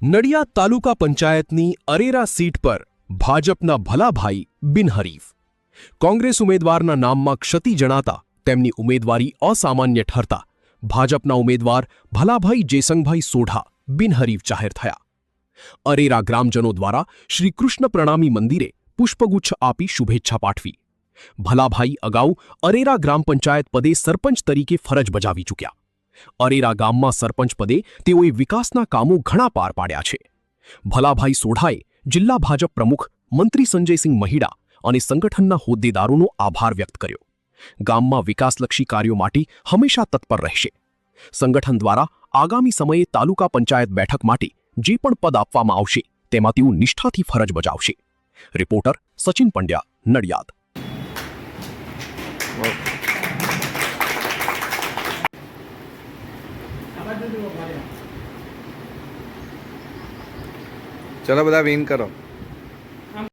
નડિયાદ તાલુકા પંચાયતની અરેરા સીટ પર ભાજપના ભલાભાઈ બિનહરીફ. કોંગ્રેસ ઉમેદવારના નામમાં ક્ષતિ જણાતા તેમની ઉમેદવારી અસામાન્ય ઠરતા ભાજપના ઉમેદવાર ભલાભાઈ જેસંગભાઈ સોઢા બિનહરીફ જાહેર થયા. અરેરા ગ્રામજનો દ્વારા શ્રી કૃષ્ણ પ્રણામી મંદિરે પુષ્પગુચ્છ આપી શુભેચ્છા પાઠવી. ભલાભાઈ અગાઉ અરેરા ગ્રામ પંચાયત પદે સરપંચ તરીકે ફરજ બજાવી ચૂક્યા. અરેરા ગામમાં સરપંચ પદે તેઓએ વિકાસના કામો ઘણા પાર પાડ્યા છે. ભલાભાઈ સોઢાએ જિલ્લા ભાજપ પ્રમુખ મંત્રી સંજયસિંહ મહીડા અને સંગઠનના હોદ્દેદારોનો આભાર વ્યક્ત કર્યો. ગામમાં વિકાસલક્ષી કાર્યો માટે હંમેશા તત્પર રહેશે. સંગઠન દ્વારા આગામી સમયે તાલુકા પંચાયત બેઠક માટે જે પણ પદ આપવામાં આવશે તેમાં તેઓ નિષ્ઠાથી ફરજ બજાવશે. રિપોર્ટર સચિન પંડ્યા, નડિયાદ. ચલો બધા વિન કરો.